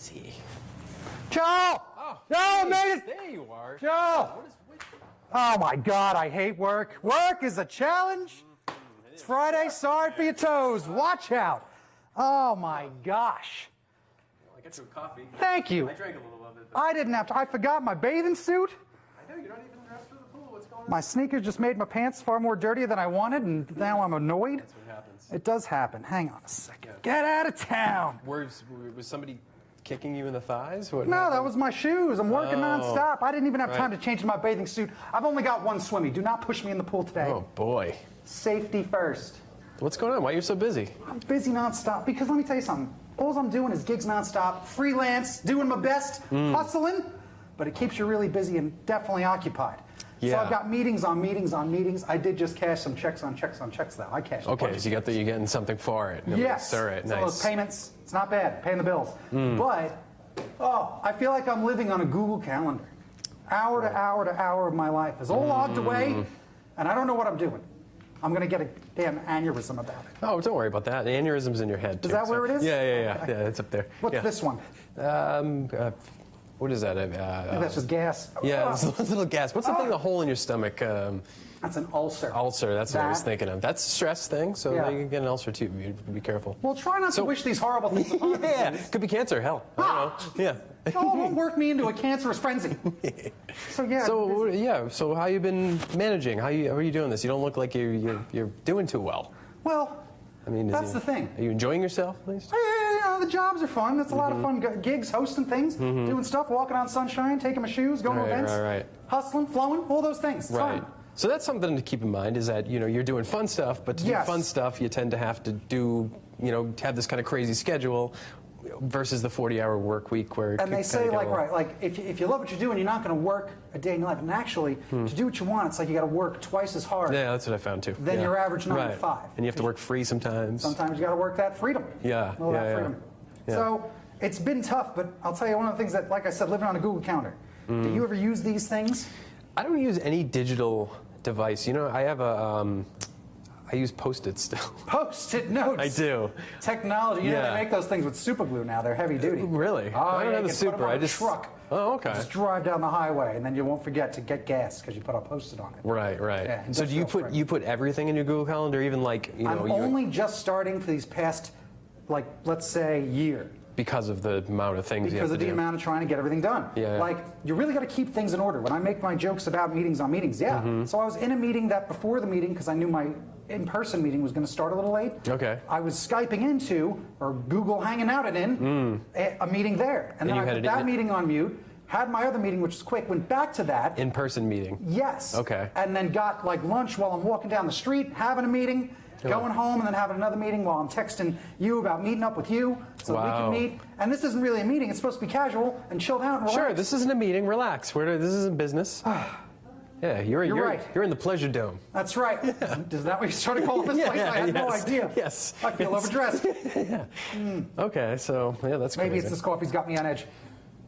see. Joel! Oh, Joel, made it! There you are. Joel! Oh my God, I hate work. Work is a challenge. It's Friday, sorry for your toes. Watch out. Oh my gosh. I got you a coffee. Thank you. I drank a little of it. I didn't have to. I forgot my bathing suit. I know, you're not even dressed for the pool. What's going on? My sneakers just made my pants far more dirty than I wanted, and now I'm annoyed. That's what happens. It does happen. Hang on a second. Yeah. Get out of town. Was somebody kicking you in the thighs? What No, happened? that was my shoes. I'm working nonstop. I didn't even have time to change my bathing suit. I've only got one swimmy. Do not push me in the pool today. Oh, boy. Safety first. What's going on? Why are you so busy? I'm busy nonstop because let me tell you something. All I'm doing is gigs nonstop, freelance, doing my best, hustling, but it keeps you really busy and definitely occupied. Yeah. So I've got meetings on meetings on meetings. I did just cash some checks on checks on checks though. I cashed. Okay, so you're getting something for it. Yes. All right, so nice. those payments, it's not bad, paying the bills. But, I feel like I'm living on a Google Calendar. Hour to hour to hour of my life is all logged away, and I don't know what I'm doing. I'm going to get a damn aneurysm about it. Oh, don't worry about that. The aneurysm's in your head, too. Is that where it is? Yeah. Okay. Yeah, it's up there. What's this one? What is that? Maybe that's just gas. Yeah, it's a little gas. What's the thing, the hole in your stomach? That's an ulcer. Ulcer, that's what I was thinking of. That's a stress thing, so Yeah. you can get an ulcer, too. Be careful. Well, try not to wish these horrible things upon me. Yeah, could be cancer, hell. I don't know. Yeah. No, it won't work me into a cancerous frenzy. So how you been managing? How are you doing this? You don't look like you're doing too well. Well, I mean, that's the thing. Are you enjoying yourself, at least? Yeah, the jobs are fun. That's a lot of fun. Gigs, hosting things, doing stuff, walking on sunshine, taking my shoes, going to events, right. hustling, flowing, all those things. It's fun. So that's something to keep in mind, is that, you're doing fun stuff, but to do fun stuff, you tend to have to do, have this kind of crazy schedule versus the 40-hour work week where... And they say, if you love what you're doing, you're not going to work a day in your life. And actually, to do what you want, it's like you got to work twice as hard. Yeah, that's what I found, too. Than your average 9 to 5. And you have to work free sometimes. Sometimes you got to work that freedom. Freedom. So it's been tough, but I'll tell you one of the things that, like I said, living on a Google Calendar. Do you ever use these things? I don't use any digital device. I have I use Post-it still. Post-it notes? I do. Technology. They make those things with super glue now. They're heavy duty. Really? I don't have a super. I just truck. Oh, okay. Just drive down the highway, and then you won't forget to get gas because you put a Post-it on it. Right. Yeah, so do you put everything in your Google Calendar, even like I'm only just starting for these past, let's say, year. Because of the amount of things you have to do. Because of the amount of trying to get everything done. Yeah. You really got to keep things in order. When I make my jokes about meetings on meetings, So I was in a meeting that before the meeting, because I knew my in-person meeting was going to start a little late. Okay. I was Skyping into, or Google hanging out a meeting there. And then I put that meeting on mute, had my other meeting, which was quick, went back to that. In-person meeting? Yes. Okay. And then got lunch while I'm walking down the street, having a meeting. Going home and then having another meeting while I'm texting you about meeting up with you so that we can meet. And this isn't really a meeting. It's supposed to be casual and chilled out and relax. Sure, this isn't a meeting. Relax. This isn't business. Yeah, you're right. You're in the pleasure dome. That's right. Is that what you started calling this place? I had no idea. Yes. I feel overdressed. Okay, so that's crazy. Maybe it's this coffee's got me on edge.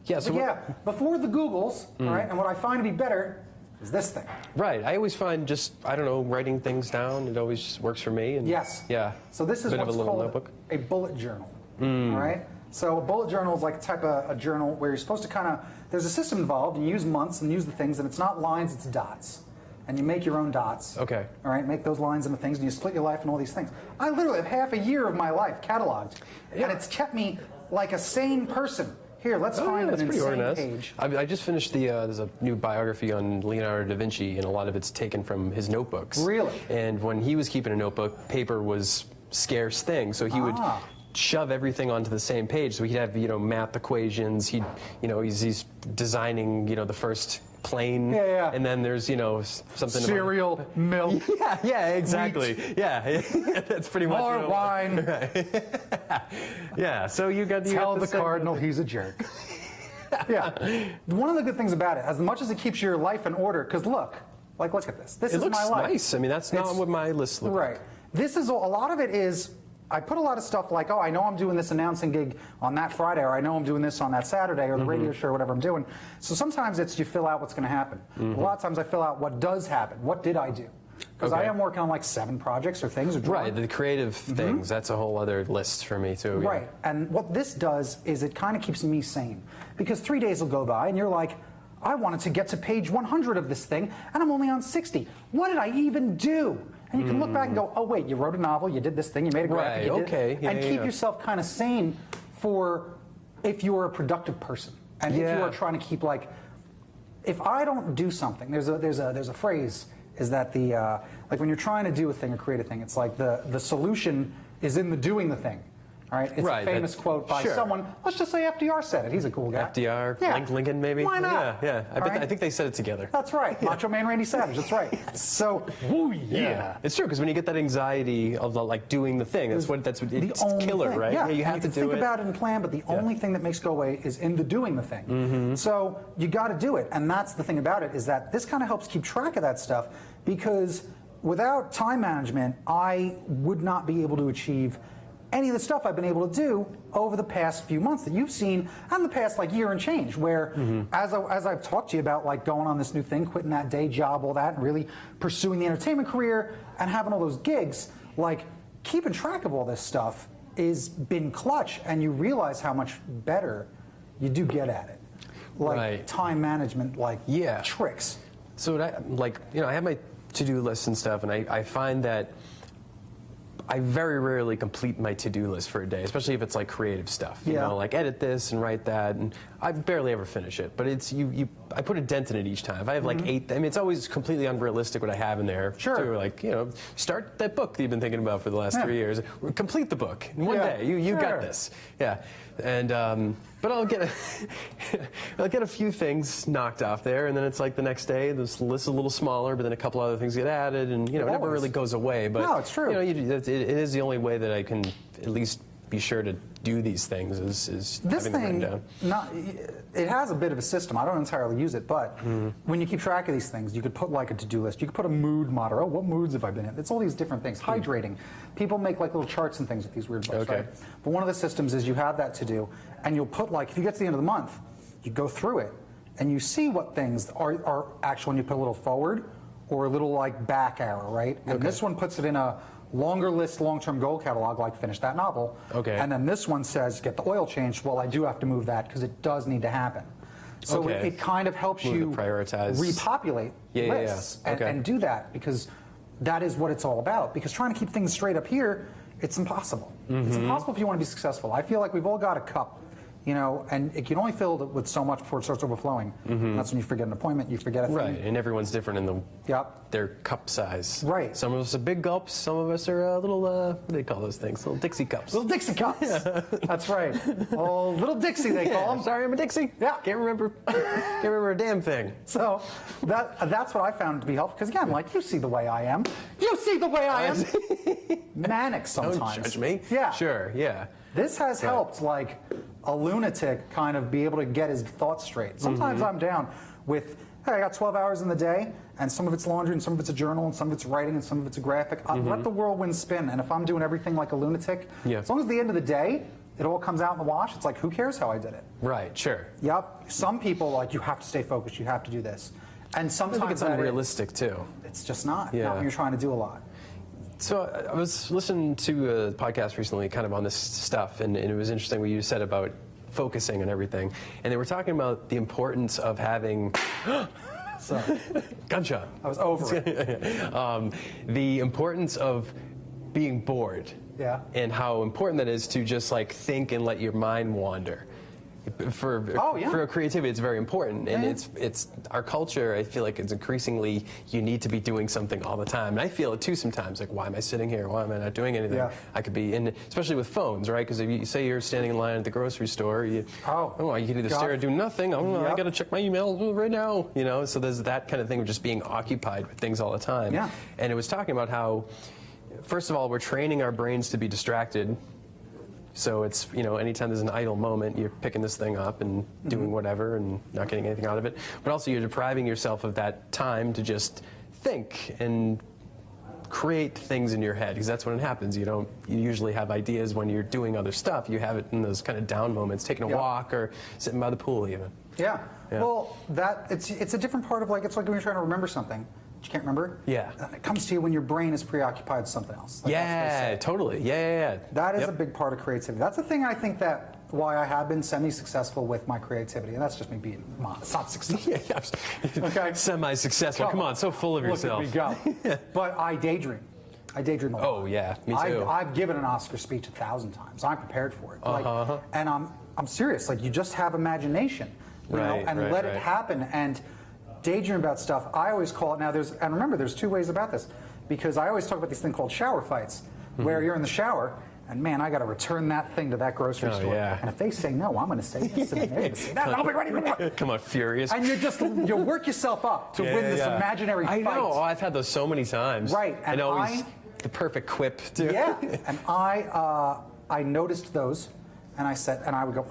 Yeah. So before the Googles, all right, and what I find to be better is this thing. Right. I always find writing things down. It always just works for me. And yes. Yeah. So this is what's called a bullet journal. All right. So a bullet journal is like a type of a journal where you're supposed to there's a system involved, and you use months and use the things, and it's not lines, it's dots. And you make your own dots. Okay. All right, make those lines into things, and you split your life and all these things. I literally have half a year of my life cataloged, and it's kept me like a sane person. Here, let's find an insane page. I just finished there's a new biography on Leonardo da Vinci, and a lot of it's taken from his notebooks. Really? And when he was keeping a notebook, paper was scarce thing, so he would shove everything onto the same page. So he'd have math equations. He's designing the first plane. Yeah. And then there's something cereal, milk. Yeah, exactly. Wheat. Yeah, that's pretty much more wine. Right. Yeah. So you tell the cardinal he's a jerk. Yeah. One of the good things about it, as much as it keeps your life in order, because look at this. This is my life. It looks nice. I mean, that's not what my list looks like. Right. This is a lot of it is. I put a lot of stuff like, I know I'm doing this announcing gig on that Friday, or I know I'm doing this on that Saturday, or the radio show, or whatever I'm doing. So sometimes it's you fill out what's going to happen. A lot of times I fill out what does happen. What did I do? because I am working on like 7 projects or things. Or right, the creative things, that's a whole other list for me too. Right, Yeah. and what this does is it kind of keeps me sane, because 3 days will go by and you're like, I wanted to get to page 100 of this thing, and I'm only on 60. What did I even do? And you can look back and go, oh wait, you wrote a novel, you did this thing, you made a graphic, you did, and keep yourself kind of sane for if you're a productive person, and if you are trying to keep like, if I don't do something, there's a phrase is that the like when you're trying to do a thing or create a thing, it's like the solution is in the doing the thing. All right, it's a famous quote by someone. Let's just say FDR said it. He's a cool guy. FDR, Lincoln, maybe. Why not? Yeah. I think they said it together. That's right. Macho Man Randy Savage. That's right. So, it's true, because when you get that anxiety of like doing the thing, it's the killer, thing. right? Yeah, you have to think about it and plan, but the only thing that makes it go away is in the doing the thing. So you got to do it, and that's the thing about it, is that this kind of helps keep track of that stuff, because without time management, I would not be able to achieve any of the stuff I've been able to do over the past few months that you've seen, and the past like year and change, where as I've talked to you about like going on this new thing, quitting that day job, all that, and really pursuing the entertainment career and having all those gigs, like keeping track of all this stuff has been clutch, and you realize how much better you do get at it. Like time management, like tricks. So I have my to-do list and stuff, and I find that I very rarely complete my to-do list for a day, especially if it's like creative stuff. You know, like edit this and write that, and I barely ever finish it. But it's I put a dent in it each time. If I have like 8, I mean, it's always completely unrealistic what I have in there. Sure. Like, start that book that you've been thinking about for the last 3 years. Complete the book in one day. You got this. Yeah. And but I'll get a few things knocked off there, and then it's like the next day this list is a little smaller, but then a couple other things get added, and it never really goes away. But no, it's true. It is the only way that I can at least be sure to do these things is this having them written down. It has a bit of a system. I don't entirely use it, but when you keep track of these things, you could put like a to-do list. You could put a mood monitor. Oh, what moods have I been in? It's all these different things. Hydrating. People make like little charts and things with these weird books, right? But one of the systems is you have that to do, and you'll put like, if you get to the end of the month, you go through it, and you see what things are actually, when you put a little forward or a little like back arrow, right? And this one puts it in a longer list, long-term goal catalog, like finish that novel. And then this one says get the oil changed. Well, I do have to move that because it does need to happen. So it kind of helps you prioritize, repopulate lists and do that, because that is what it's all about. Because trying to keep things straight up here, it's impossible. It's impossible if you want to be successful. I feel like we've all got a cup, and it can only fill it with so much before it starts overflowing. That's when you forget an appointment, you forget a thing. Right, and everyone's different in their cup size. Right. Some of us are big gulps, some of us are little, what do they call those things? Little Dixie cups. Little Dixie cups. That's right. Oh, little Dixie they call them. Sorry, I'm a Dixie. Yeah. Can't remember a damn thing. So that's what I found to be helpful, because again, like, you see the way I am. You see the way I am. Manic sometimes. Don't judge me. Yeah. Sure, yeah. This has helped, like, a lunatic kind of be able to get his thoughts straight. Sometimes I'm down with, hey, I got 12 hours in the day, and some of it's laundry, and some of it's a journal, and some of it's writing, and some of it's a graphic. I let the whirlwind spin, and if I'm doing everything like a lunatic, as long as at the end of the day, it all comes out in the wash, it's like, who cares how I did it? Right, sure. Yep. Some people, like, you have to stay focused, you have to do this. And sometimes I think it's unrealistic, too. It's just not. Not when you're trying to do a lot. So I was listening to a podcast recently kind of on this stuff, and it was interesting what you said about focusing and everything. And they were talking about the importance of having... Sorry. Gunshot. I was over it. The importance of being bored. Yeah. And how important that is to just like think and let your mind wander. For creativity, it's very important, and it's our culture. I feel like it's increasingly you need to be doing something all the time, and I feel it too sometimes. Like, why am I sitting here? Why am I not doing anything? I could be in, especially with phones, right? Because if you say you're standing in line at the grocery store, you can either stare or do nothing. I got to check my email right now, So there's that kind of thing of just being occupied with things all the time. Yeah. And it was talking about how, first of all, we're training our brains to be distracted. So it's, anytime there's an idle moment, you're picking this thing up and doing whatever and not getting anything out of it. But also you're depriving yourself of that time to just think and create things in your head, because that's when it happens. You usually have ideas when you're doing other stuff. You have it in those kind of down moments, taking a walk or sitting by the pool even. Yeah. Well, it's a different part of, like, it's like when you're trying to remember something. you can't remember. Yeah. And it comes to you when your brain is preoccupied with something else. Like Yeah, totally. Yeah. That is a big part of creativity. That's the thing I think that why I have been semi-successful with my creativity, and that's just me being modest, not successful. Okay. Semi-successful. Come on, so full of yourself. Look at me go. But I daydream. I daydream a lot. Oh yeah, me too. I've given an Oscar speech 1,000 times. I'm prepared for it. Like, and I'm serious. Like, you just have imagination, you know, and let it happen and daydream about stuff. I always call it, and remember, there's two ways about this, because I always talk about this thing called shower fights, where you're in the shower. And man, I got to return that thing to that grocery store. Yeah. And if they say no, I'm going to say yes. And they're going to say that. And I'll be ready. Come on, furious. And you work yourself up to win this imaginary fight. I know. Oh, I've had those so many times. Right. And always the perfect quip too. Yeah. And I noticed those, and I would go,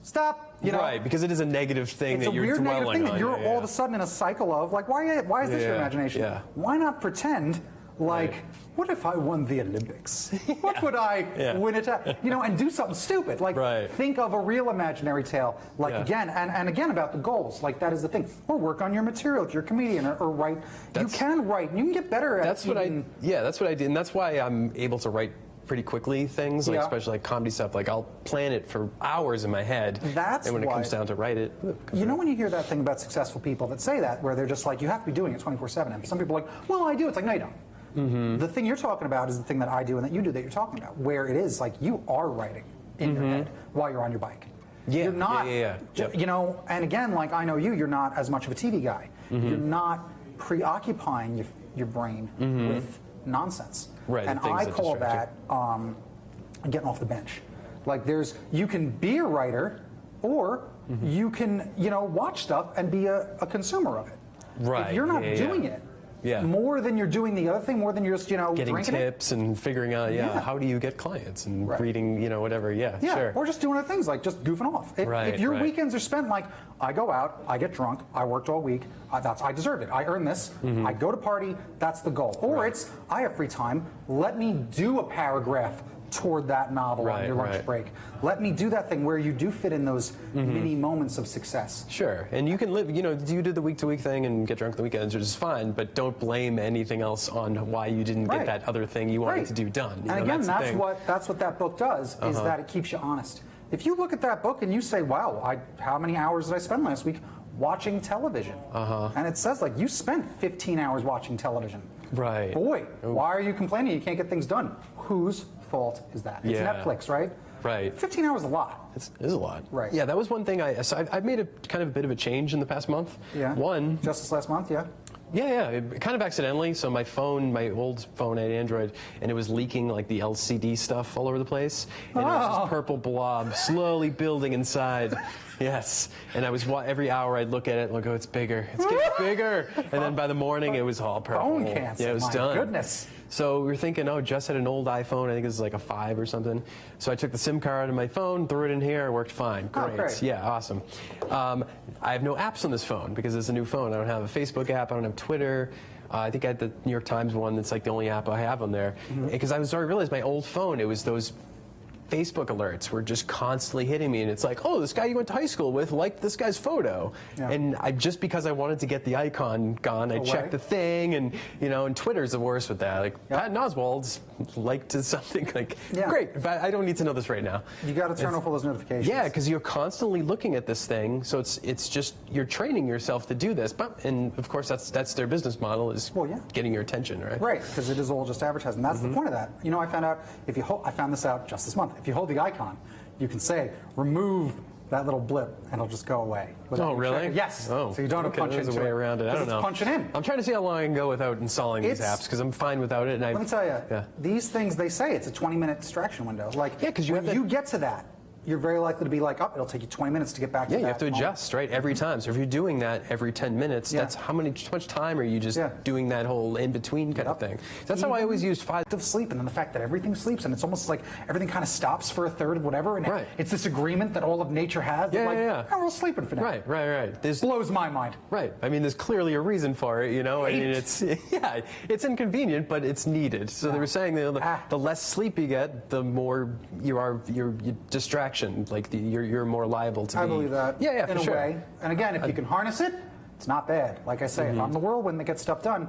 stop. You know? Right, because it is a negative thing that you're dwelling on. It's a weird negative thing that you're all of a sudden in a cycle of, like, why is this your imagination? Yeah. Why not pretend like, what if I won the Olympics? What would I win it at? You know, and do something stupid. Like, think of a real imaginary tale. Like, again, and again about the goals. Like, that is the thing. Or work on your material if you're a comedian, or write. You can write, and you can get better at it. That's what I did. And that's why I'm able to write pretty quickly things, like especially like comedy stuff. Like, I'll plan it for hours in my head. And when it comes down to write it. You know, when you hear that thing about successful people that say that, where they're just like, you have to be doing it 24/7. And some people are like, well, I do. It's like, no, you don't. The thing you're talking about is the thing that I do and that you do that you're talking about, where it is like you are writing in your head while you're on your bike. You're not, you know, and again, like I know you're not as much of a TV guy. You're not preoccupying your brain with nonsense. Right. And I call that getting off the bench. Like, you can be a writer, or you can, you know, watch stuff and be a consumer of it. Right. If you're not doing it, more than you're doing the other thing, more than you're just, you know, getting tips and figuring out, how do you get clients and reading, you know, whatever. Sure. Or just doing other things, like just goofing off. If your weekends are spent like, I go out, I get drunk, I worked all week, I deserved it, I earned this, I go to party, that's the goal. Or it's, I have free time, let me do a paragraph toward that novel on your lunch break. Let me do that thing where you do fit in those mini moments of success. Sure, and you can live, you know, you do the week-to-week thing and get drunk on the weekends, which is fine, but don't blame anything else on why you didn't get that other thing you wanted to do done. You and know, again, that's what that book does, is that it keeps you honest. If you look at that book and you say, wow, how many hours did I spend last week watching television? And it says, like, you spent 15 hours watching television. Right. Boy, why are you complaining you can't get things done? Whose fault is that? It's Netflix, right? Right. 15 hours is a lot. It is a lot. Right. Yeah, that was one thing I've made a kind of a bit of a change in the past month. Yeah. Just this last month, kind of accidentally. So my old phone had Android, and it was leaking like the LCD stuff all over the place. And it was this purple blob slowly building inside. Yes. And I was, every hour I'd look at it and go, it's bigger. It's getting bigger. And then by the morning, it was all purple. Bone cancer. Yeah, it was done. Goodness. So we were thinking, Jess had an old iPhone. I think it was like a 5 or something. So I took the SIM card out of my phone, threw it in here. It worked fine. Great. Yeah, awesome. I have no apps on this phone because it's a new phone. I don't have a Facebook app. I don't have Twitter. I think I had the New York Times one that's like the only app I have on there. Because I started to realize my old phone, it was those Facebook alerts were just constantly hitting me, and it's like, this guy you went to high school with liked this guy's photo, and just because I wanted to get the icon gone, I checked the thing, and and Twitter's the worst with that. Like Patton Oswalt's liked something, like great, but I don't need to know this right now. You got to turn off all those notifications. Yeah, because you're constantly looking at this thing, so it's just you're training yourself to do this, and of course that's their business model is getting your attention, right? Right, because it is all just advertising. That's the point of that. I found out I found this out just this month. If you hold the icon, you can say, remove that little blip, and it'll just go away. Oh, really? Checking. Yes. Oh, so you don't have to punch into it. There's a way around it. I don't know. Punching in. I'm trying to see how long I can go without installing these apps, because I'm fine without it. And let me tell you, these things, they say it's a 20-minute distraction window. Like, because when you get to that, you're very likely to be like, it'll take you 20 minutes to get back to that. Yeah, you have to adjust, right, every time. So if you're doing that every 10 minutes, that's how much time are you just doing that whole in-between kind of thing? That's how I always use 5 of sleep, and then the fact that everything sleeps, and it's almost like everything kind of stops for a third of whatever, and it's this agreement that all of nature has. That we're all sleeping for now. Right. This blows my mind. Right. I mean, there's clearly a reason for it, I mean, it's inconvenient, but it's needed. So they were saying the less sleep you get, the more your distraction, like you're more liable to be. I believe that. Yeah, in for a way. And again, if you can harness it It's not bad. Like I say, if I'm the whirlwind that gets stuff done,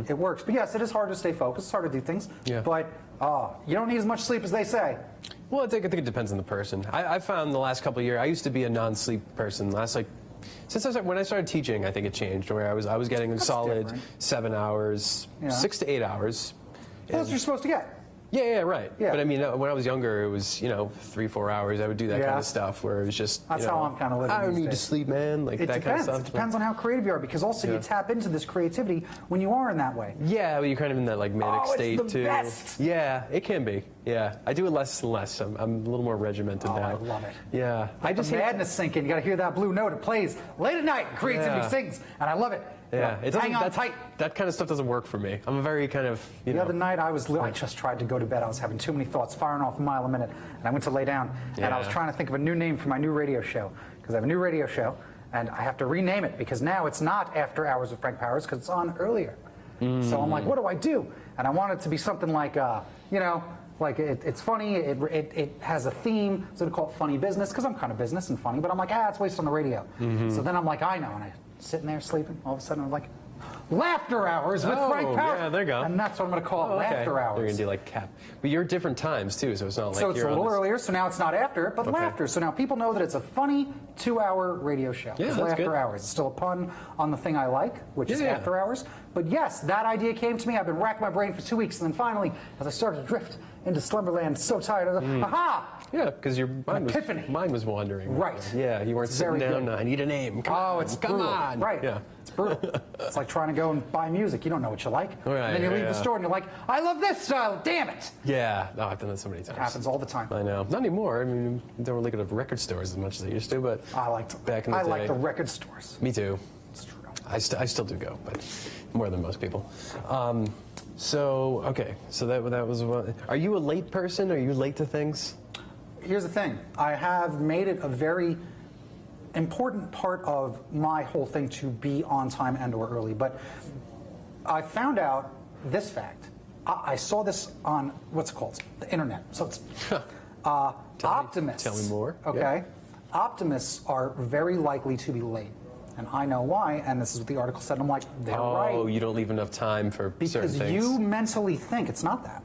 it works. But yes, it is hard to stay focused. It's hard to do things. Yeah. But you don't need as much sleep as they say. Well, I think it depends on the person. I found the last couple of years, I used to be a non-sleep person. When I started teaching, I think it changed, where I was getting a solid different. 7 hours, 6 to 8 hours. That's what you're supposed to get. Yeah, right. Yeah. But I mean, when I was younger, it was 3-4 hours. I would do that kind of stuff where it was just. That's how I'm kind of living. I don't these need to days. sleep, man. Like It that depends. kind of stuff. It depends on how creative you are, because also you tap into this creativity when you are in that way. Yeah, but you're kind of in that like manic state it's the too. best. Yeah, it can be. Yeah, I do it less and less. I'm a little more regimented now. I love it. Yeah, I just the hate- madness sink in. You got to hear that blue note. It plays late at night. Creativity sings, and I love it. Yeah, it doesn't. Hang on tight. That kind of stuff doesn't work for me. I'm a very kind of The other night, I just tried to go to bed. I was having too many thoughts, firing off a mile a minute, and I went to lay down. And I was trying to think of a new name for my new radio show, because I have a new radio show, and I have to rename it, because now it's not After Hours with Frank Powers, because it's on earlier. So I'm like, what do I do? And I want it to be something like, like it's funny. It has a theme, so to call it Funny Business, because I'm kind of business and funny. But I'm like, it's wasted on the radio. So then I'm like, I know, and I'm sitting there sleeping. All of a sudden, I'm like, Laughter Hours with Frank Powers. Yeah, there you go. And that's what I'm going to call it, Laughter Hours. They're going to do like cap. But you're different times too, so it's not like So it's you're a little on this- earlier, so now it's not after, but laughter. So now people know that it's a funny 2-hour radio show. Yeah, It's that's Laughter good. Hours. It's still a pun on the thing I like, which is Yeah. After Hours. But yes, that idea came to me. I've been racking my brain for 2 weeks, and then finally, as I started to drift into slumberland, so tired of it, aha! Yeah, because your epiphany. mind was wandering. Right. Yeah, you weren't It's sitting very down. good. I need a name. Come on, It's come brutal. on. Right. Yeah. It's brutal. It's like trying to go and buy music. You don't know what you like. Right, and then you leave yeah. the store and you're like, I love this style. Damn it. Yeah. No, I've done that so many times. It happens all the time. I know. Not anymore. I mean, I don't really go to record stores as much as I used to, but I like back in the day. I like the record stores. Me too. It's true. I still do go, but more than most people. So that was what. Are you a late person? Are you late to things? Here's the thing. I have made it a very important part of my whole thing to be on time and or early. But I found out this fact. I saw this on, what's it called? The internet. So it's optimists. Tell me more. Okay. Yeah. Optimists are very likely to be late. And I know why, and this is what the article said. I'm like, they're right. Oh, you don't leave enough time for certain Because things. you mentally think it's not that.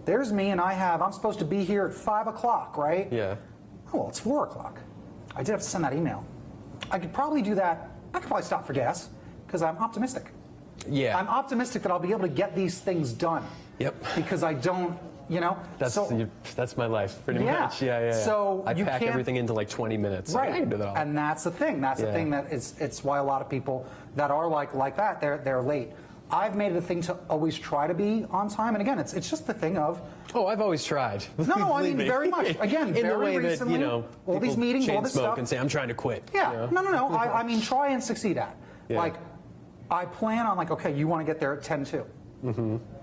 There's me, and I'm supposed to be here at 5 o'clock, right? Yeah. Oh, well, it's 4 o'clock. I did have to send that email. I could probably do that. I could probably stop for gas, because I'm optimistic. Yeah. I'm optimistic that I'll be able to get these things done. Yep. Because I don't, That's my life, pretty Yeah. much. Yeah. So I you pack can't- everything into like 20 minutes. Right. I can do that all. And that's the thing. That's the Yeah. thing that it's why a lot of people that are like that, they're late. I've made it a thing to always try to be on time, and again, it's just the thing of. Oh, I've always tried. No, I Believe mean me. very much. Again, in very the way recently, that all these people meetings, all chain this smoke stuff. and say I'm trying to quit. Yeah, you know? no. I mean, try and succeed at. Yeah. Like, I plan on okay, you want to get there at 10:02,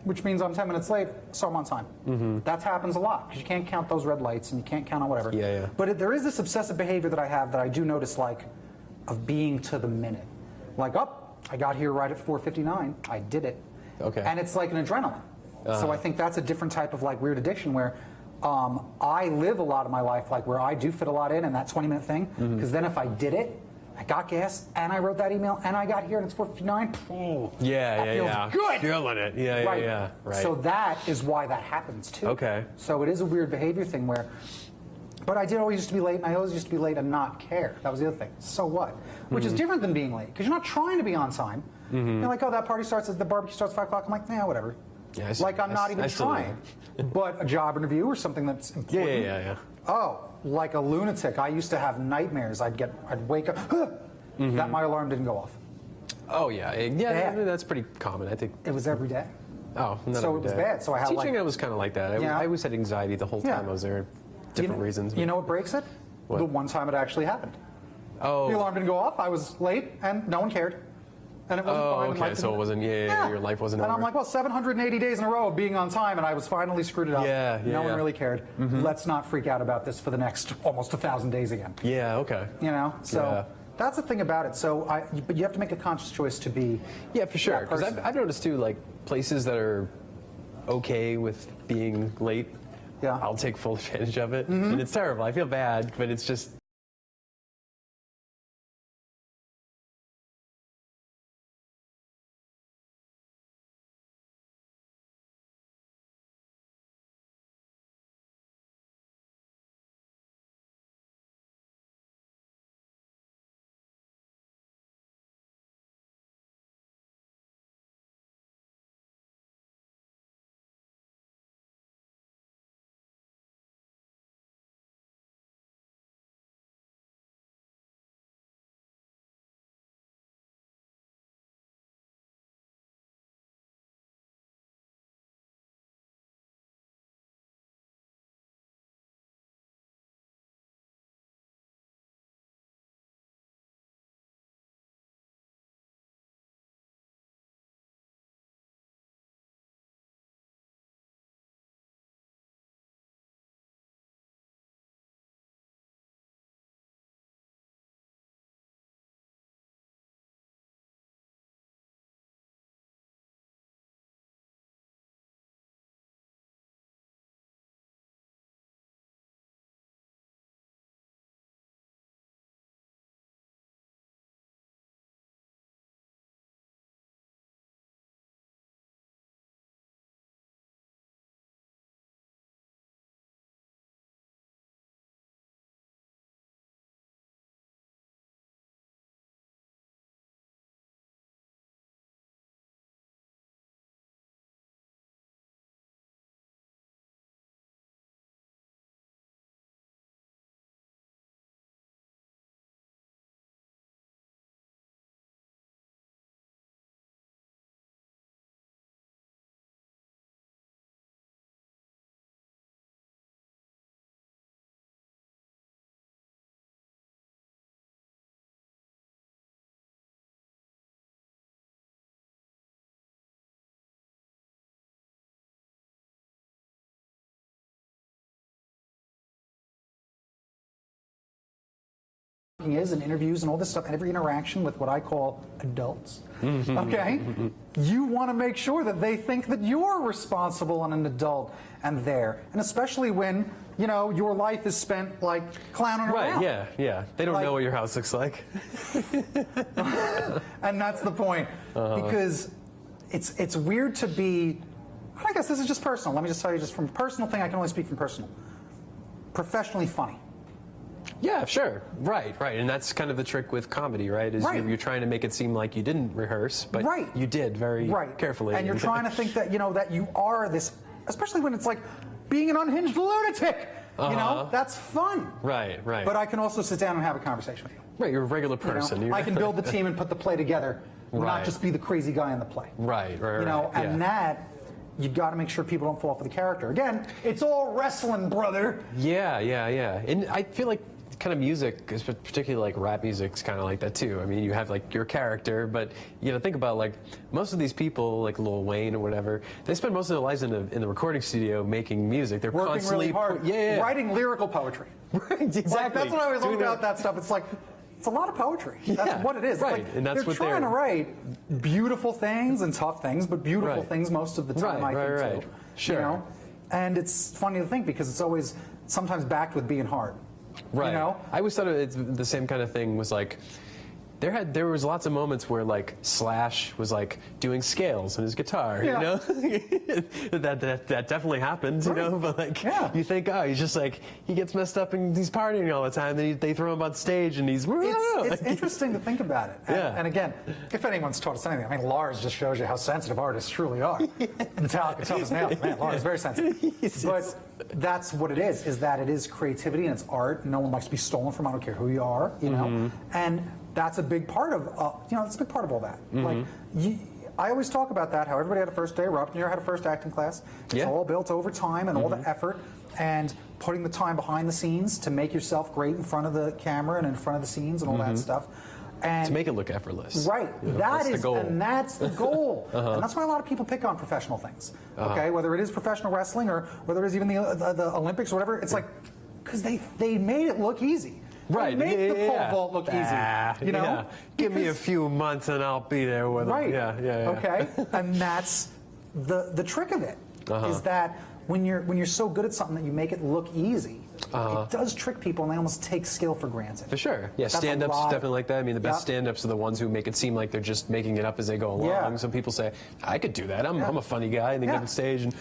which means I'm 10 minutes late, so I'm on time. That happens a lot because you can't count those red lights and you can't count on whatever. Yeah. But there is this obsessive behavior that I have that I do notice, like, of being to the minute. Like, I got here right at 4:59. I did it. Okay. And it's like an adrenaline. So I think that's a different type of like weird addiction where I live a lot of my life like where I do fit a lot in that 20-minute thing. Because then if I did it, I got gas and I wrote that email and I got here and it's 4:59. That feels good. Feeling it. Yeah. Right. So that is why that happens too. Okay. So it is a weird behavior thing where. But I did always used to be late, and I always used to be late and not care. That was the other thing. So what? Which is different than being late, because you're not trying to be on time. You're like, oh, that party starts at the barbecue starts 5 o'clock. I'm like, nah, whatever. Yeah, I'm not even still trying. But a job interview or something that's important. Yeah. Oh, like a lunatic. I used to have nightmares. I'd wake up, that my alarm didn't go off. Oh yeah. That's pretty common. I think. It was every day. Oh, not So every it was day. bad. So I had teaching. I was kind of like that. I always had anxiety the whole time I was there. Different reasons. You know what breaks it? What? The one time it actually happened. Oh. The alarm didn't go off. I was late, and no one cared. And it wasn't fine. And Okay. life So it didn't- wasn't. Yeah. Your life wasn't. And over. I'm like, well, 780 days in a row of being on time, and I was finally screwed it up. Yeah. No one really cared. Let's not freak out about this for the next almost 1,000 days again. Yeah. Okay. You know. So Yeah. that's the thing about it. So but you have to make a conscious choice to be. Yeah, for sure. that Because person. I've noticed too, like places that are okay with being late. Yeah. I'll take full advantage of it, and it's terrible. I feel bad, but it's just is and interviews and all this stuff, and every interaction with what I call adults, okay, you want to make sure that they think that you're responsible and an adult and there. And especially when, you know, your life is spent like clowning around. Right, yeah. They don't know what your house looks like. And that's the point. Because it's weird to be, I guess this is just personal. Let me just tell you, just from personal thing, I can only speak from personal. Professionally funny. Yeah, sure. Right. And that's kind of the trick with comedy, right? Is you're trying to make it seem like you didn't rehearse, but you did very carefully. And you're trying to think that, you know, that you are this, especially when it's like being an unhinged lunatic. You know, that's fun. Right. But I can also sit down and have a conversation with you. Right, you're a regular person. You know? I can build the team and put the play together, not just be the crazy guy in the play. Right. You know, and that, you've got to make sure people don't fall for the character. Again, it's all wrestling, brother. Yeah. And I feel like kind of music, particularly like rap music, is kind of like that too. I mean, you have like your character, but you know, think about like most of these people, like Lil Wayne or whatever, they spend most of their lives in the recording studio making music. They're working constantly really hard, writing lyrical poetry. Right, exactly. Like, that's what I always love about that stuff. It's like, it's a lot of poetry. That's what it is. Right, like, and that's they're trying to write beautiful things and tough things, but beautiful things most of the time, I think, too. Sure. You know? And it's funny to think because it's always sometimes backed with being hard. Right. You know? I always thought it's the same kind of thing was like, there was lots of moments where like Slash was like doing scales on his guitar, you know? that definitely happens, you know? But like, you think, oh, he's just like, he gets messed up and he's partying all the time, then they throw him on stage and he's... It's interesting to think about it. And again, if anyone's taught us anything, I mean, Lars just shows you how sensitive artists truly are. Metallica, tough as nails. Man, Lars is very sensitive. But that's what it is that it is creativity and it's art. No one likes to be stolen from. I don't care who you are, you know? And that's a big part of, you know, that's a big part of all that. Like, I always talk about that, how everybody had a first day. Rob Near had a first acting class. It's all built over time and all the effort and putting the time behind the scenes to make yourself great in front of the camera and in front of the scenes and all that stuff. And to make it look effortless. Right. You know, that's the goal. And that's the goal. And that's why a lot of people pick on professional things. Okay? Whether it is professional wrestling or whether it is even the Olympics or whatever, it's like, because they made it look easy. Right. Make the pole vault look easy. You know? Give me a few months and I'll be there with them. Okay. And that's the trick of it. Is that when you're so good at something that you make it look easy, it does trick people and they almost take skill for granted. For sure. Yeah, stand-ups definitely like that. I mean, the best stand-ups are the ones who make it seem like they're just making it up as they go along. Some people say, I could do that. I'm a funny guy. And they get on stage and...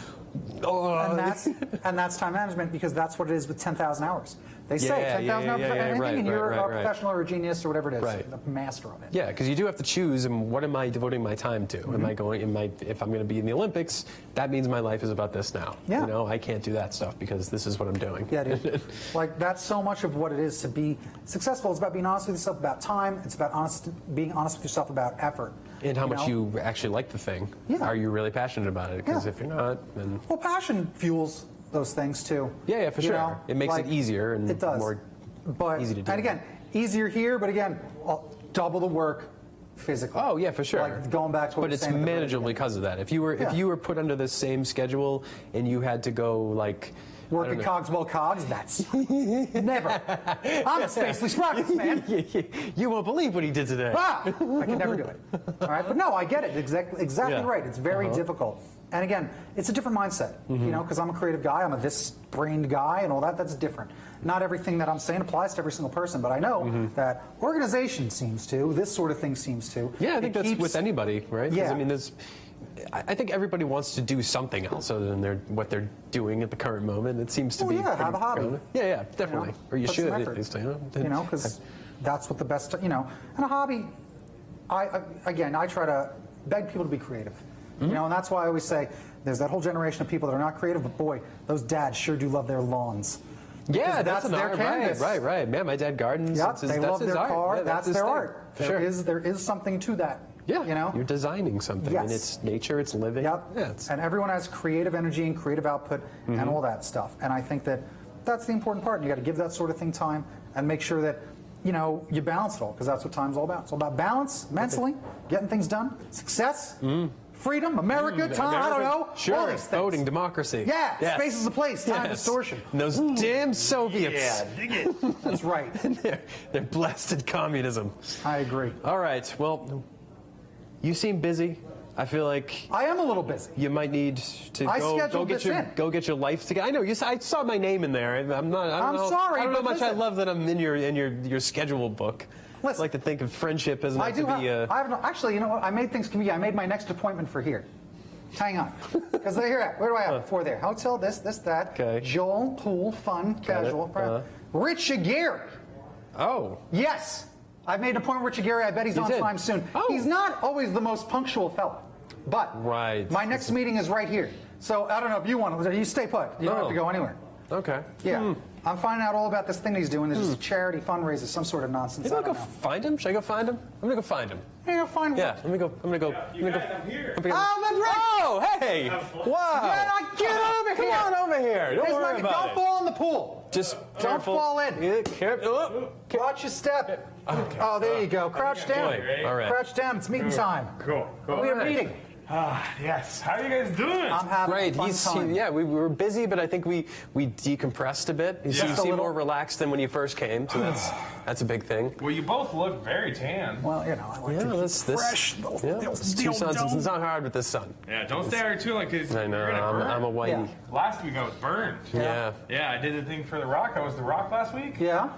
And that's time management because that's what it is with 10,000 hours. They say 10,000 hours for anything, and you're a professional or a genius or whatever it is, the master of it. Yeah, because you do have to choose, and what am I devoting my time to? Am I going? If I'm going to be in the Olympics, that means my life is about this now. You know, I can't do that stuff because this is what I'm doing. Yeah, dude. Like that's so much of what it is to be successful. It's about being honest with yourself about time. It's about being honest with yourself about effort. And how much you actually like the thing. Are you really passionate about it? Because if you're not, then... Well, passion fuels those things, too. Yeah, for sure. Know? It makes it easier and more easy to do. And again, easier here, but again, double the work physically. Oh, yeah, for sure. Like going back to what But it's manageable because of that. If you were put under the same schedule and you had to go, like... Work at Cogswell Cogs? That's never. I'm a Spacely Sprockets, man. You won't believe what he did today. I can never do it. All right, but no, I get it. Exactly right. It's very difficult. And again, it's a different mindset, you know, because I'm a creative guy. I'm a this-brained guy and all that. That's different. Not everything that I'm saying applies to every single person, but I know that organization seems to. This sort of thing seems to. Yeah, I think that's with anybody, right? Yeah. I mean, I think everybody wants to do something else other than what they're doing at the current moment. It seems to be. Have a hobby. Yeah, definitely. You know, or you should at least. You know, because that's what the best. You know, and a hobby. I try to beg people to be creative. You know, and that's why I always say there's that whole generation of people that are not creative, but boy, those dads sure do love their lawns. Yeah, that's their canvas. Right. Man, my dad gardens. Yep, they love their car. Yeah, that's their art. There is something to that. Yeah, you know, you're designing something, and it's nature, it's living. Yep. Yeah, and everyone has creative energy and creative output and all that stuff. And I think that's the important part. And you got to give that sort of thing time and make sure that you know you balance it all because that's what time's all about. It's all about balance mentally, getting things done, success. freedom, America, time, I don't know. Sure, all these things. voting, democracy. Yeah, Yes. space is a place, time Yes. distortion. And those damn Soviets. Yeah, dig it. That's right. They're blasted communism. I agree. All right, well, you seem busy. I feel like I am a little busy. you might need to I go scheduled get this your in. go get your life together. I know I saw my name in there. I'm not. I don't I'm know, sorry, I don't know but much. I listen. love that I'm in your schedule book. Listen. I like to think of friendship as I not do to have, be. I have no, actually, you know what? I made things convenient. I made my next appointment for here. Hang on. Because here, where do I have it? For there. Hotel, this, that. Okay. Joel, pool, fun, casual. Rich Aguirre. Oh. Yes. I've made an appointment with Rich Aguirre. I bet he's You on did? time soon. Oh. He's not always the most punctual fellow. But Right. my next meeting is right here. So I don't know if you want to. You stay put. You don't have to go anywhere. Okay. Yeah. I'm finding out all about this thing he's doing. There's just a charity fundraiser, some sort of nonsense. Maybe I I'll go don't know. find him. Should I go find him? I'm gonna go find him. Yeah, you'll find Yeah. what? Let me go. I'm gonna go. I'm here. I'm gonna go. Oh, that's right. Oh, hey! Wow! Get over Come here. on over here. Don't There's worry my- about don't it. fall in the pool. Just Don't careful. fall in. Yeah, careful. Watch your step. Okay. Oh, there you go. Crouch down. Boy, all right. Crouch down. It's meeting time. Cool. We are right. meeting. Yes. How are you guys doing? I'm having Great. a fun time. Yeah, we were busy, but I think we decompressed a bit. You Just a seem little. more relaxed than when you first came, so that's a big thing. Well, you both look very tan. Well, you know, I like Yeah, to keep this fresh. yeah, it's Tucson. It's not hard with this sun. Yeah, don't stay out here too long because I know. you're gonna burn. I'm a whitey. Yeah. Last week I was burned. Yeah. Yeah, I did the thing for The Rock. I was The Rock last week. Yeah.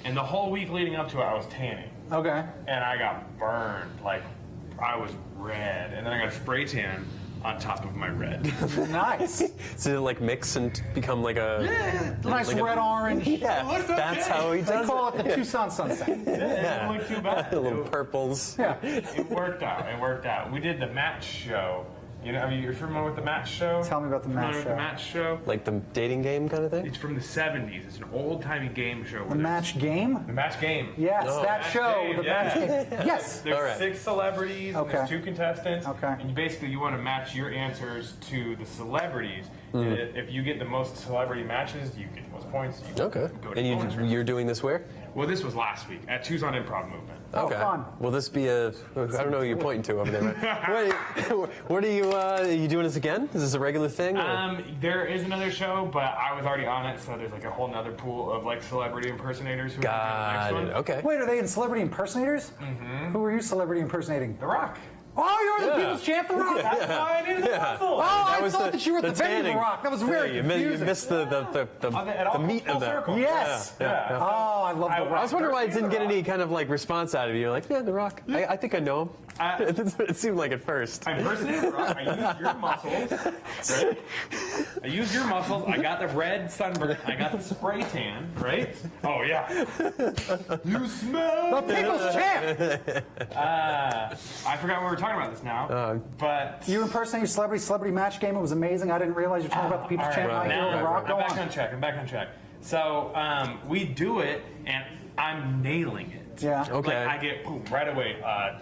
And the whole week leading up to it, I was tanning. Okay. And I got burned. Like, I was red. And then I got a spray tan on top of my red. Nice. So it like mix and become like a Nice like a- red orange. Yeah, Look, that's how he They does call it. it the Tucson sunset. It didn't look too bad. The little purples. Yeah. It worked out. It worked out. We did the match show. You know, are you familiar with the match show? Tell me about the match Familiar with show. the match show? Like the dating game kind of thing. It's from the 70s. It's an old-timey game show. The match game? The match game. Yes, Oh. that Match show. game, The yeah. match game. Yes. There's All right. 6 celebrities, and Okay. there's 2 contestants. Okay. And you want to match your answers to the celebrities. Mm-hmm. And if you get the most celebrity matches, you get the most points. You Okay. Go to And bonus round. you're doing this where? Well, this was last week at Tucson Improv Movement. Oh, Okay. fun. Will this be a? I don't know who you're pointing to over there. But what are you? Are you doing this again? Is this a regular thing? or- There is another show, but I was already on it, so there's like a whole nother pool of like celebrity impersonators who are Got going to the it. next one. Okay. Wait, are they in celebrity impersonators? Mm-hmm. Who are you celebrity impersonating? The Rock. Oh, you're the Yeah. People's Champ, The Rock. That's why I needed the muscle. Oh, That I was thought that you were at the venue, The tanning. Rock. That was very you confusing. missed It the all meat comes of that. full circle. Yes. Yeah. Oh, I love The I Rock. I was wondering why it didn't get any kind of like response out of you. You're like, yeah, The Rock. I think I know him. That's what it seemed like at first. I impersonated The Rock. I used your muscles. Right? I used your muscles. I got the red sunburn. I got the spray tan. Right? Oh yeah. You smell. The People's Champ. I forgot we were talking about this now. But You impersonating celebrity match game. It was amazing. I didn't realize you're talking about the People's all Champ. right, Like, now The Rock. Go I'm back on. on track. I'm back on track. So we do it, and I'm nailing it. Yeah. Okay. Like I get boom, right away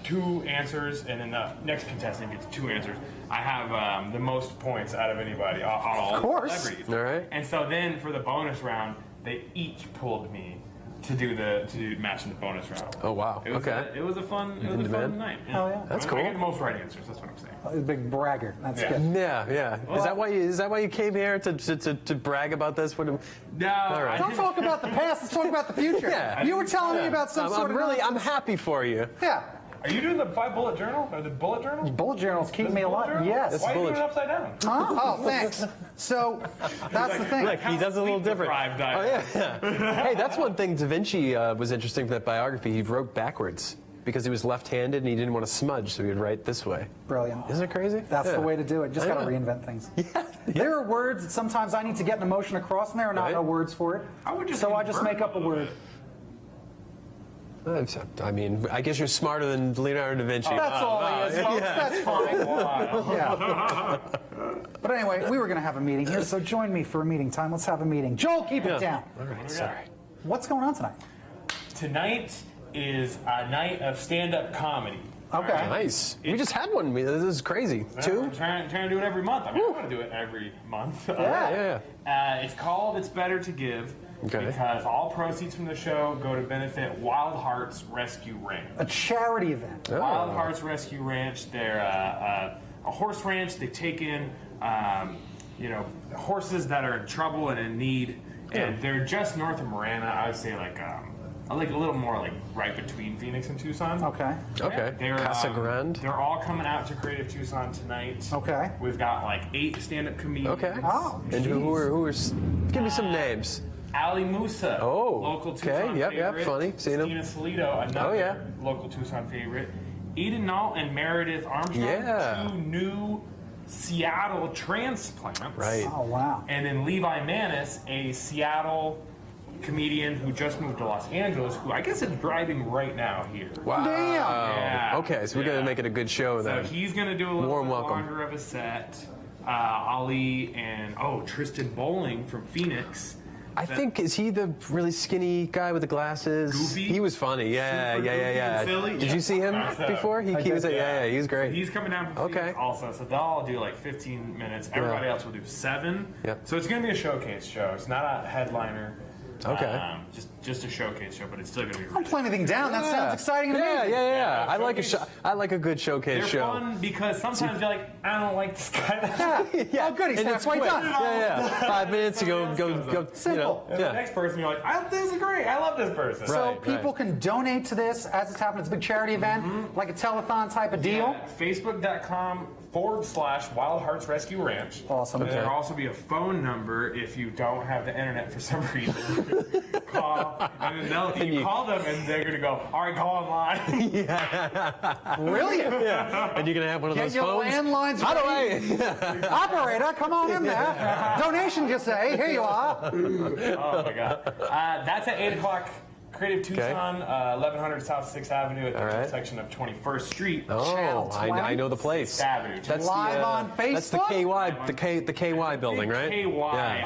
2 answers, and then the next contestant gets 2 answers. I have the most points out of anybody on all Of course. the celebrities. All right. And so then for the bonus round, they each pulled me to do match in the bonus round. Oh wow. It was Okay. it was a fun demand? night. Hell yeah. That's I cool. get the most right answers. That's what I'm saying. A big bragger. That's Yeah. good. Yeah. Is that why you came here to brag about this? What? No, All right. Don't talk about the past. Let's talk about the future. Yeah. You were telling me about some sort of I'm nonsense. happy for you. Yeah. Are you doing the 5 bullet journal or the bullet journal? Bullet journals keep me Bullet alive. journal? Yes. Why are you bullet doing it upside down? Huh? Oh, thanks. So that's the thing. Look, he does it a little different. Sleep-deprived Oh I am. yeah. Hey, that's one thing. Da Vinci was interesting for that biography. He wrote backwards because he was left-handed and he didn't want to smudge, so he would write this way. Brilliant. Isn't it crazy? That's Yeah. the way to do it. Just I got to know. reinvent things. Yeah. There are words that sometimes I need to get an emotion across, and there are not Right. no words for it. I would just So I just invert make up a little word. bit. I mean, I guess you're smarter than Leonardo da Vinci. That's all wow. he is, folks. Yeah. That's fine. Wow. Yeah. But anyway, we were going to have a meeting here, so join me for a meeting time. Let's have a meeting. Joel, keep it down. All right. Sorry. What's going on tonight? Tonight is a night of stand-up comedy. Okay. Nice. We just had one. This is crazy. I'm 2? trying to do it every month. I mean, I want to do it every month. Yeah. Yeah. It's called It's Better to Give Okay. because all proceeds from the show go to benefit Wild Hearts Rescue Ranch. A charity event. Oh. Wild Hearts Rescue Ranch, they're a a horse ranch. They take in, horses that are in trouble and in need, and they're just north of Marana. I would say like a little more like right between Phoenix and Tucson. Okay. Okay. They're, Casa Grande. They're all coming out to Creative Tucson tonight. Okay. We've got like 8 stand-up comedians. Okay. Oh, And who are give me some names. Ali Musa, Oh, local okay. Tucson Yep, favorite. funny. Seen him. Christina Solito, another Oh, yeah. local Tucson favorite. Eden Nault and Meredith Armstrong, Yeah. 2 new Seattle transplants. Right. Oh, wow. And then Levi Manis, a Seattle comedian who just moved to Los Angeles, who I guess is driving right now here. Wow. Damn. Yeah. Okay, so we're gonna make it a good show So then. he's going to do a little Warm bit welcome. longer of a set. Ali and, Tristan Bowling from Phoenix. I think, is he the really skinny guy with the glasses? Goofy? He was funny. Yeah, Super yeah, goofy yeah, and yeah. silly? Did Yeah. you see him before? He was he was great. He's coming down from Okay. Phoenix also, so they'll all do like 15 minutes. Everybody else will do 7. Yep. So it's going to be a showcase show. It's not a headliner. Okay. Just a showcase show, but it's still going to be. Don't play anything down. That sounds exciting and Yeah, amazing. yeah. I showcase. like a good showcase They're show. fun because sometimes you're like, I don't like this guy. Yeah. Oh, good. He's And it's halfway quick. done. Yeah. 5 minutes to go. Simple. And the next person, you're like, this is great. I love this person. Right. So people can donate to this as it's happening. It's a big charity event, like a telethon type of deal. Facebook.com/Wild Hearts Rescue Ranch. Awesome. And Okay. there'll also be a phone number if you don't have the internet for some reason. Call, and then you call them, and they're gonna go, all right, call online. Brilliant. And you're gonna have one of Get those your phones. landlines How do ready. I? Operator, come on in there. Donation, you say. Here you are. Oh my god. That's at 8 o'clock. Creative Tucson, 1100 South 6th Avenue at the intersection of 21st Street. Oh, Channel I know the place. 6th Avenue. That's Live the, on That's the Facebook? the KY building, right? KY.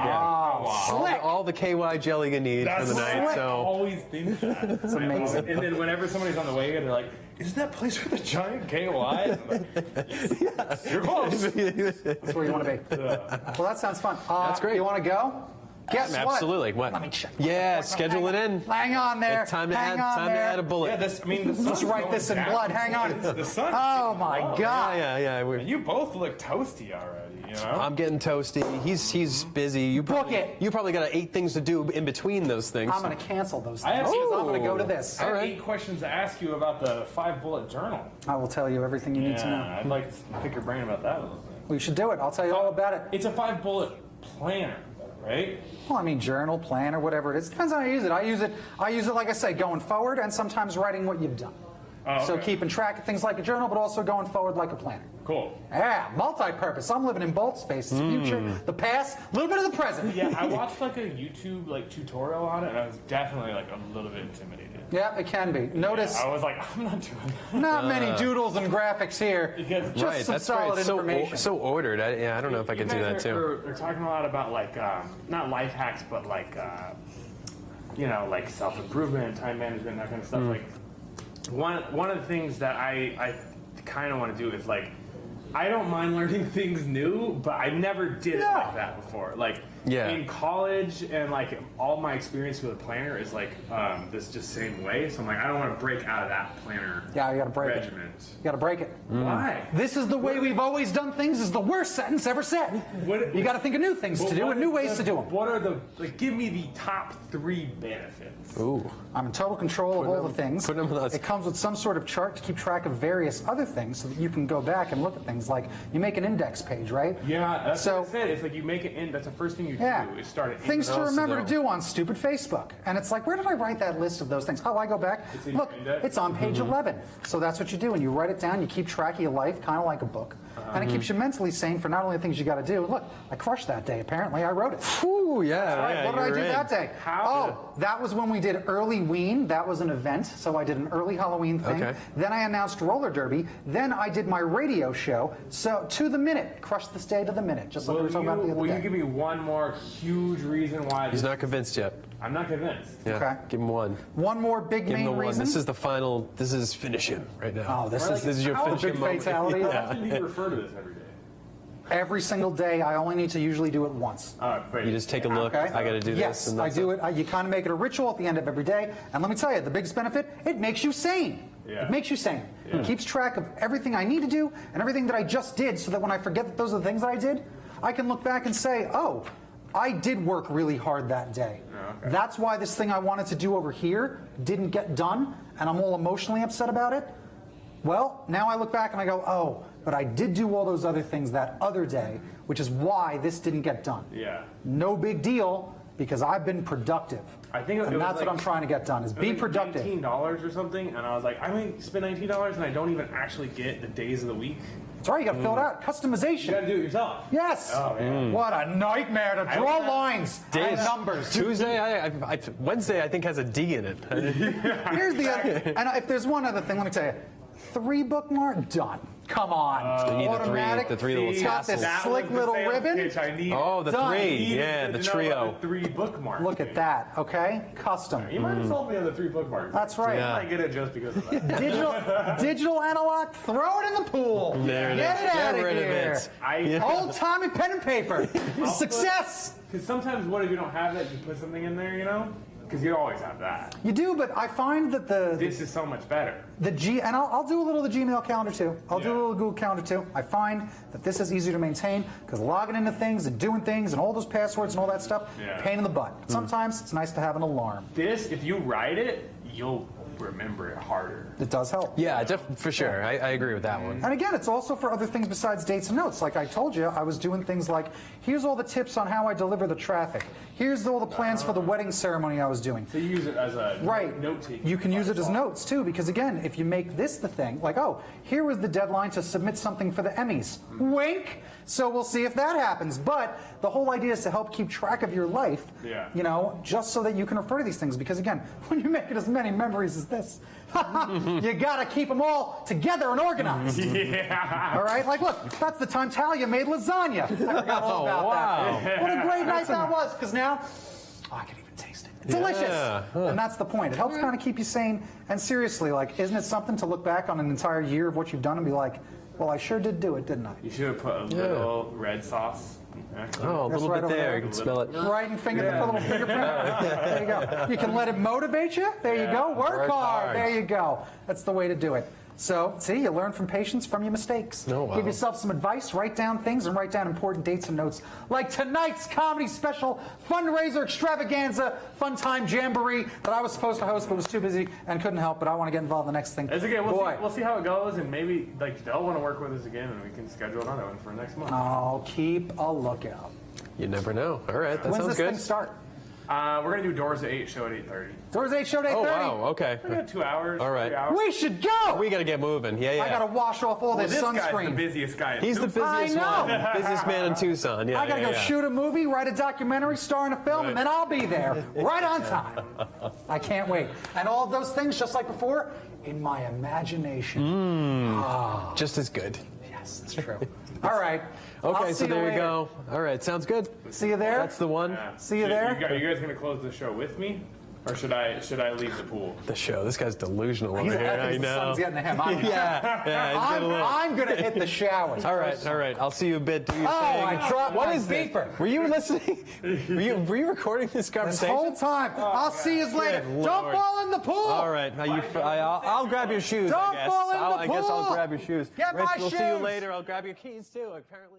Oh, slick. All the KY jelly you need for the night. I So always think that. It's amazing. And then whenever somebody's on the way here, they're like, is that place with the giant KY? I'm like, yes. You're close. That's where you want to be. Well, that sounds fun. That's great. You want to go? Guess what? Absolutely. What? Let me check. Yeah, schedule it in. Hang on there. Time to Hang add. on Time to there. add a bullet. Yeah, the Let's sun's write going this in down. blood. Hang on. The sun. Oh my God. Yeah. And you both look toasty already, you know? I'm getting toasty. He's busy. You probably, Book it. You probably got 8 things to do in between those things. I'm going to cancel those I things. have- because I'm going to go to this. I have right. 8 questions to ask you about the 5-bullet journal. I will tell you everything you need to know. Yeah, I'd like to pick your brain about that a little bit. We should do it. I'll tell you all about it. It's a 5-bullet planner, right? Well, I mean, journal, plan, or whatever it is. Depends on how you use it. I use it, like I say, going forward and sometimes writing what you've done. Oh, So okay. keeping track of things like a journal, but also going forward like a planner. Cool. Yeah, multi-purpose. I'm living in both spaces. Future, the past, a little bit of the present. Yeah, I watched like a YouTube tutorial on it, and I was definitely like a little bit intimidated. Yeah, it can be. Notice I was like, I'm not doing that. not many doodles and graphics here. Because- Just Right, some that's solid great. information. So ordered. I don't know if I could do that too. We're talking a lot about like not life hacks, but like like self-improvement and time management, that kind of stuff. Like one of the things that I kind of want to do is like, I don't mind learning things new, but I never did it like that before. Like in college and like all my experience with a planner is like this just same way. So I'm like, I don't want to break out of that planner. Yeah, you got to break it. regiment. You got to break it. Why? This is the way we've always done things. Is the worst sentence ever said. What- You got to think of new things to do and new ways to do them. What are the give me the top 3 benefits? Ooh. I'm in total control of all the things. put 'em on us. It comes with some sort of chart to keep track of various other things so that you can go back and look at things. Like you make an index page, right? Yeah, that's So- what I said. It's like you make it in. That's the first thing you Yeah. do is start it. Things to also remember to though- do on stupid Facebook. And it's like, where did I write that list of those things? Oh, I go back. It's in Look, your index? it's on page 11. So that's what you do. And you write it down. You keep track of your life, kind of like a book. And it keeps you mentally sane for not only the things you got to do. Look, I crushed that day. Apparently, I wrote it. Ooh, yeah. All right, yeah, what did I you're do in. that day? How? Oh, that was when we did early Ween. That was an event. So I did an early Halloween thing. Okay. Then I announced roller derby. Then I did my radio show. So to the minute, crushed this day to the minute, just like we were talking about the Will other you day. give me one more huge reason why? He's not convinced yet. I'm not convinced. Yeah. Okay. Give him one. One more big Give him main the one. reason. This is the final. This is finish him right now. Oh, this is your how finish big him moment. fatality. How often do you refer to this every day? Every single day. I only need to usually do it once. Great. You just take a look. Okay. I got to do Yes, this. And I that's do it. You kind of make it a ritual at the end of every day. And let me tell you, the biggest benefit, it makes you sane. Yeah. It makes you sane. It keeps track of everything I need to do and everything that I just did, so that when I forget that those are the things that I did, I can look back and say, oh, I did work really hard that day. Okay. That's why this thing I wanted to do over here didn't get done, and I'm all emotionally upset about it. Well, now I look back and I go, oh, but I did do all those other things that other day, which is why this didn't get done. Yeah. No big deal, because I've been productive. I think and that's like, what I'm trying to get done, is be productive. $19 or something, and I was like, I'm going to spend $19 and I don't even actually get the days of the week. That's right, you got to fill it out. Customization. You got to do it yourself. Yes. Oh, man. What a nightmare to draw lines and numbers. Tuesday, Wednesday, I think has a D in it. Here's the other, and if there's one other thing, let me tell you. 3 bookmark, done. Come on. So you need Automatic. the three little It's got this tassels. slick little ribbon. Oh, the Done. 3. Yeah, the trio. 3 bookmarks. Look at that, okay? Custom. You might have sold me on the 3 bookmarks. That's right. Yeah. I might get it just because of that. Digital analog, throw it in the pool. There it Get is. it out Get of rid of here. it. Old Tommy pen and paper. Success. Because sometimes what if you don't have that, you put something in there, you know? Because you always have that. You do, but I find that This is so much better. and I'll do a little of the Gmail calendar too. I'll do a Yeah. little Google Calendar too. I find that this is easier to maintain because logging into things and doing things and all those passwords and all that stuff, pain in the butt. Sometimes it's nice to have an alarm. This, if you write it, you'll remember it harder. It does help. Yeah, for sure. I agree with that one. And again, it's also for other things besides dates and notes. Like I told you, I was doing things like, here's all the tips on how I deliver the traffic. Here's all the plans for the wedding ceremony I was doing. So you use it as a note-taking. You can use it as notes too, because again, if you make this the thing, like, oh, here was the deadline to submit something for the Emmys. Wink. So we'll see if that happens. But the whole idea is to help keep track of your life, you know, just so that you can refer to these things. Because again, when you make it as many memories as this, you gotta keep them all together and organized. Yeah. All right, like look, that's the time Talia made lasagna. I forgot all about that. What a great night that was, because now I can even taste it. It's delicious. And that's the point. It helps kind of keep you sane. And seriously, like, isn't it something to look back on an entire year of what you've done and be like, well, I sure did do it, didn't I? You should have put a little red sauce. Oh, a little right bit over there. there. You can smell it. Right and finger, the little fingerprint. There you go. You can let it motivate you. There you go. Work hard. There you go. That's the way to do it. So, see, you learn from patience from your mistakes. Oh, wow. Give yourself some advice, write down things, and write down important dates and notes. Like tonight's comedy special fundraiser extravaganza fun time jamboree that I was supposed to host but was too busy and couldn't help, but I want to get involved in the next thing. It's okay. We'll see how it goes, and maybe like they'll want to work with us again, and we can schedule another one for next month. I'll keep a lookout. You never know. All right, that When's sounds this good. thing start? We're gonna do Doors at 8, show at 8:30. Doors 8, show at 8:30. Oh, wow. Okay. We got 2 hours. All right. 3 hours. We should go! We got to get moving. Yeah, yeah. I got to wash off all this This guy's the sunscreen. busiest guy. in He's the Tucson. busiest I know. one. Busiest man in Tucson. Yeah, I got to go shoot a movie, write a documentary, star in a film, and then I'll be there right on time. I can't wait. And all of those things, just like before, in my imagination. Just as good. Yes, that's true. All right. Okay, I'll so see there you later. go. All right, sounds good. See you there. That's the one. Yeah. See you there. You guys gonna close the show with me, or should I leave the pool? The show. This guy's delusional over He's here. I the know. sun's getting to him. I'm, Yeah, he's getting a little. I'm going to hit the showers. All right. I'll see you a bit. Do your Oh, thing. I dropped What my is this? beeper. Were you listening? Were you recording this This conversation? whole time. I'll see you later. Good Don't Lord. fall in the pool. All right. I'll grab your shoes. Don't I guess. fall in the I guess I'll pool. grab your shoes. Get Rich, my we'll see you shoes. later. I'll grab your keys too. Apparently.